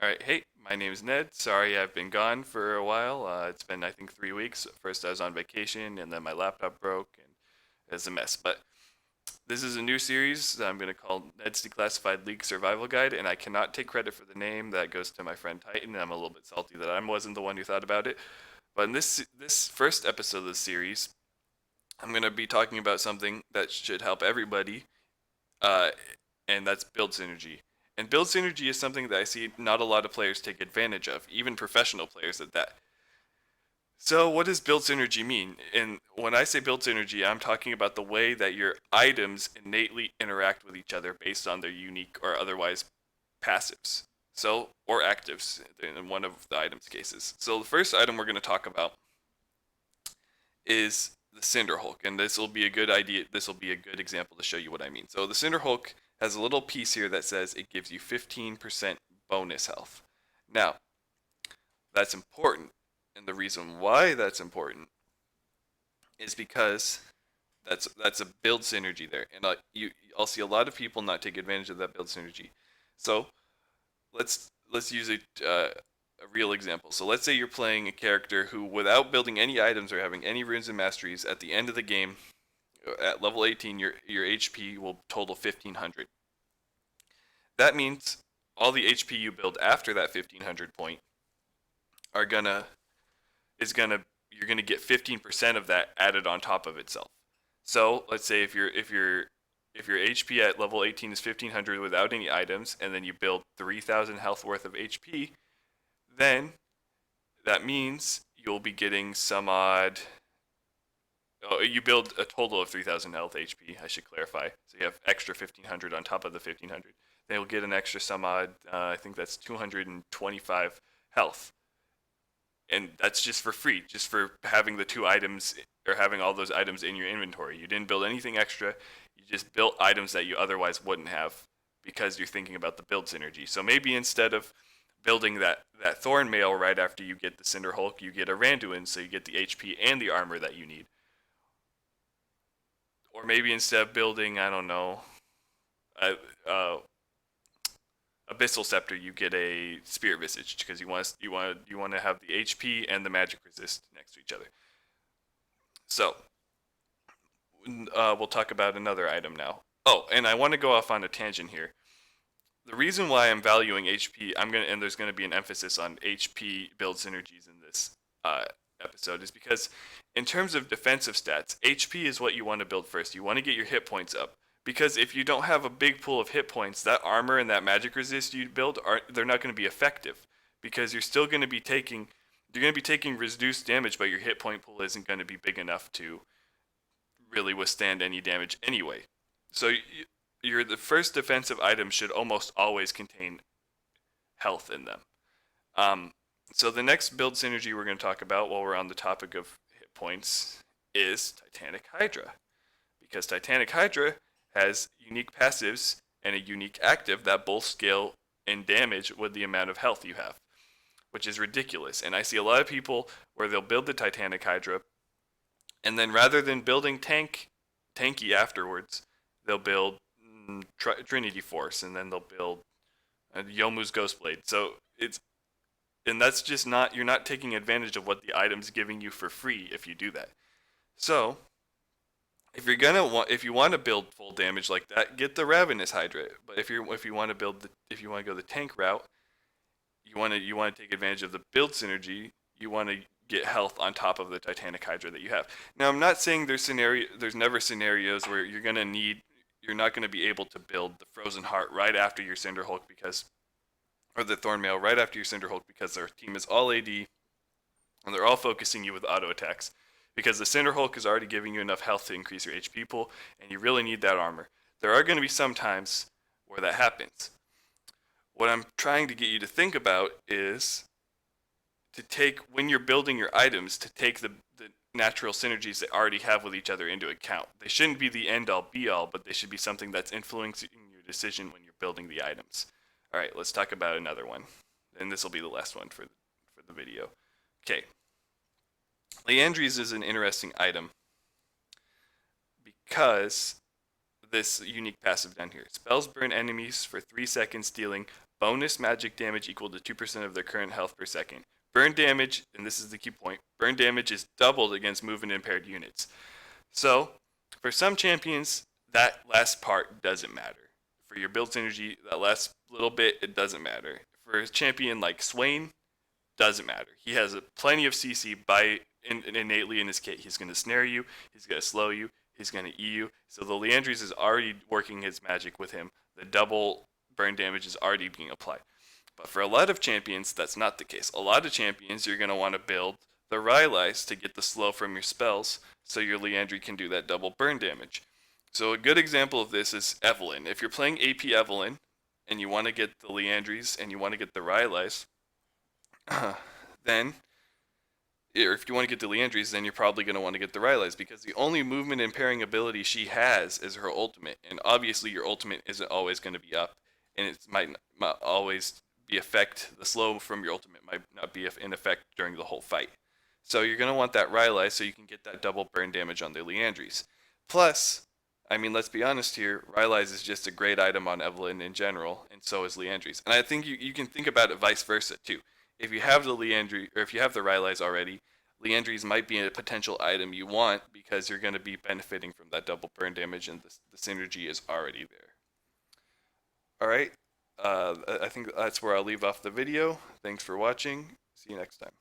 All right, hey, my name is Ned. Sorry I've been gone for a while. It's been, I think, 3 weeks. First, I was on vacation, and then my laptop broke, and it's a mess. But this is a new series that I'm going to call Ned's Declassified League Survival Guide, and I cannot take credit for the name. That goes to my friend Titan, and I'm a little bit salty that I wasn't the one who thought about it. But in this first episode of the series, I'm going to be talking about something that should help everybody, uh, and that's build synergy. And build synergy is something that I see not a lot of players take advantage of, even professional players at that. So, what does build synergy mean? And when I say build synergy, I'm talking about the way that your items innately interact with each other based on their unique or otherwise passives. So, or actives in one of the items cases. So, the first item we're going to talk about is the Cinder Hulk, and this will be a good idea. This will be a good example to show you what I mean. So the Cinder Hulk has a little piece here that says it gives you 15% bonus health. Now, that's important, and the reason why that's important is because that's a build synergy there, and I'll see a lot of people not take advantage of that build synergy. So let's use a real example. So let's say you're playing a character who, without building any items or having any runes and masteries, at the end of the game, at level 18, your HP will total 1500. That means all the HP you build after that 1500 point are gonna is gonna you're gonna get 15% of that added on top of itself. So let's say if your HP at level 18 is 1500 without any items, and then you build 3000 health worth of HP, then that means you'll be getting some odd. Oh, you build a total of 3000 health HP, I should clarify. So you have extra 1500 on top of the 1500. Then you'll get an extra some odd, I think that's 225 health. And that's just for free, just for having the two items or having all those items in your inventory. You didn't build anything extra, you just built items that you otherwise wouldn't have because you're thinking about the build synergy. So maybe instead of building that Thorn Mail right after you get the Cinder Hulk, you get a Randuin, so you get the HP and the armor that you need. Or maybe instead of building, I don't know, a, Abyssal Scepter, you get a Spirit Visage because you want to have the HP and the magic resist next to each other. So we'll talk about another item now. Oh, and I want to go off on a tangent here. The reason why I'm valuing HP, and there's gonna be an emphasis on HP build synergies in this uh, episode, is because in terms of defensive stats, HP is what you want to build first. You want to get your hit points up because if you don't have a big pool of hit points, that armor and that magic resist you build they're not going to be effective because you're going to be taking reduced damage, but your hit point pool isn't going to be big enough to really withstand any damage anyway. So the first defensive item should almost always contain health in them. Um, so the next build synergy we're going to talk about while we're on the topic of hit points is Titanic Hydra, because Titanic Hydra has unique passives and a unique active that both scale in damage with the amount of health you have, which is ridiculous. And I see a lot of people where they'll build the Titanic Hydra, and then rather than building tanky afterwards, they'll build Trinity Force, and then they'll build Yomu's Ghostblade. So that's just not, you're not taking advantage of what the item's giving you for free if you do that. So if you want to build full damage like that, get the Ravenous Hydra. But if you want to go the tank route, you want to take advantage of the build synergy. You want to get health on top of the Titanic Hydra that you have. Now, I'm not saying there's never scenarios where you're not going to be able to build the Frozen Heart right after your Cinder Hulk or the Thorn Mail right after your Cinder Hulk because their team is all AD and they're all focusing you with auto attacks because the Cinder Hulk is already giving you enough health to increase your HP pool, and you really need that armor. There are going to be some times where that happens. What I'm trying to get you to think about is when you're building your items, to take the natural synergies they already have with each other into account. They shouldn't be the end all be all, but they should be something that's influencing your decision when you're building the items. All right, let's talk about another one, and this will be the last one for the video. Okay, Leandries is an interesting item because this unique passive down here. Spells burn enemies for 3 seconds, dealing bonus magic damage equal to 2% of their current health per second. Burn damage, and this is the key point, burn damage is doubled against movement impaired units. So, for some champions, that last part doesn't matter. For your build synergy, that last little bit, it doesn't matter. For a champion like Swain, doesn't matter. He has plenty of CC innately in his kit. He's going to snare you, he's going to slow you, he's going to E you. So the Leandries is already working his magic with him. The double burn damage is already being applied. But for a lot of champions, that's not the case. A lot of champions, you're going to want to build the Rylai's to get the slow from your spells, so your Leandry can do that double burn damage. So a good example of this is Evelyn. If you're playing AP Evelyn, and you want to get the Leandries and you want to get the Rylai's, then, or if you want to get the Leandries, then you're probably going to want to get the Rylai's, because the only movement impairing ability she has is her ultimate, and obviously your ultimate isn't always going to be up, and it might not always be effect. The slow from your ultimate might not be in effect during the whole fight. So you're going to want that Rylai so you can get that double burn damage on the Leandries. Plus, I mean, let's be honest here, Rylai's is just a great item on Evelyn in general, and so is Leandries. And I think you can think about it vice versa too. If you have the Leandry, or if you have the Rylai's already, Leandries might be a potential item you want, because you're going to be benefiting from that double burn damage, and the synergy is already there. Alright, I think that's where I'll leave off the video. Thanks for watching. See you next time.